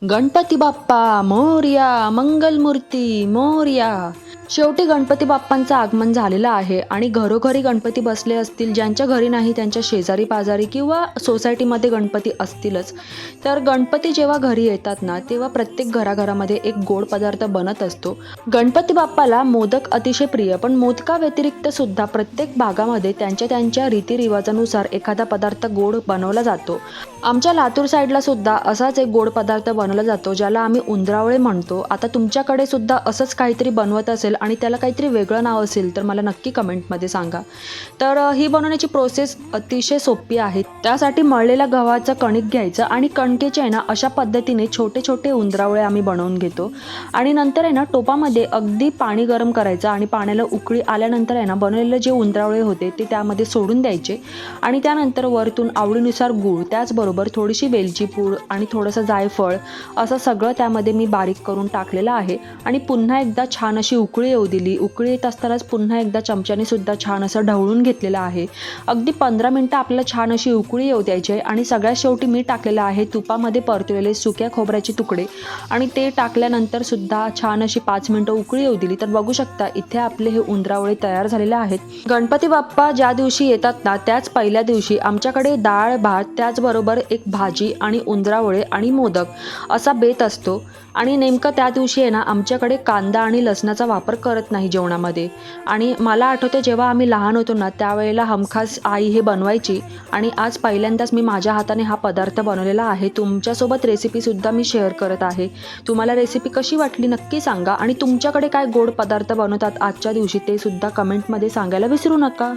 गणपती बाप्पा मोरया, मंगलमूर्ती मोरया. शेवटी गणपती बाप्पांचं आगमन झालेलं आहे आणि घरोघरी गणपती बसले असतील. ज्यांच्या घरी नाही त्यांच्या शेजारी पाजारी किंवा सोसायटीमध्ये गणपती असतीलच. तर गणपती जेव्हा घरी येतात ना, तेव्हा प्रत्येक घराघरामध्ये एक गोड पदार्थ बनत असतो. गणपती बाप्पाला मोदक अतिशय प्रिय, पण मोदका व्यतिरिक्त सुद्धा प्रत्येक भागामध्ये त्यांच्या त्यांच्या रीतिरिवाजानुसार एखादा पदार्थ गोड बनवला जातो. आमच्या लातूर साईडला सुद्धा असाच एक गोड पदार्थ बनवला जातो, ज्याला आम्ही उंदरावळे म्हणतो. आता तुमच्याकडे सुद्धा असंच काहीतरी बनवत असेल आणि त्याला काहीतरी वेगळं नाव असेल तर मला नक्की कमेंटमध्ये सांगा. तर ही बनवण्याची प्रोसेस अतिशय सोपी आहे. त्यासाठी मळलेल्या गव्हाचं कणिक घ्यायचं आणि कणकेचे आहे ना अशा पद्धतीने छोटे छोटे उंदरावळे आम्ही बनवून घेतो. आणि नंतर आहे ना टोपामध्ये अगदी पाणी गरम करायचं आणि पाण्याला उकळी आल्यानंतर आहे ना बनवलेले जे उंदरावळे होते ते त्यामध्ये सोडून द्यायचे. आणि त्यानंतर वरतून आवडीनुसार गूळ, त्याचबरोबर थोडीशी वेलची पूड आणि थोडंसं जायफळ असं सगळं त्यामध्ये मी बारीक करून टाकलेलं आहे. आणि पुन्हा एकदा छान अशी उकळी येऊ दिली. उकळी येत असतानाच पुन्हा एकदा चमच्याने सुद्धा छान असं ढवळून घेतलेलं आहे. अगदी 15 मिनटं आपल्याला छान अशी उकळी येऊ द्यायची आहे. आणि सगळ्यात शेवटी मी टाकलेलं आहे तुपामध्ये परतलेले सुक्या खोबऱ्याचे तुकडे आणि ते टाकल्यानंतर सुद्धा छान अशी 5 मिनटं उकळी येऊ दिली. तर बघू शकता इथे आपले हे उंदरावळे तयार झालेले आहेत. गणपती बाप्पा ज्या दिवशी येतात ना, त्याच पहिल्या दिवशी आमच्याकडे डाळ भात, त्याचबरोबर एक भाजी आणि उंदरावळे आणि मोदक असा बेत असतो. आणि नेमकं त्या दिवशी आहे ना आमच्याकडे कांदा आणि लसणाचा वापर करत नाही जेवणामध्ये. आणि मला आठवते जेव्हा आम्ही लहान होतो ना, त्यावेळेला हमखास आई हे बनवायची. आणि आज पहिल्यांदाच मी माझ्या हाताने हा पदार्थ बनवलेला आहे. तुमच्यासोबत रेसिपीसुद्धा मी शेअर करत आहे. तुम्हाला रेसिपी कशी वाटली नक्की सांगा. आणि तुमच्याकडे काय गोड पदार्थ बनवतात आजच्या दिवशी ते सुद्धा कमेंटमध्ये सांगायला विसरू नका.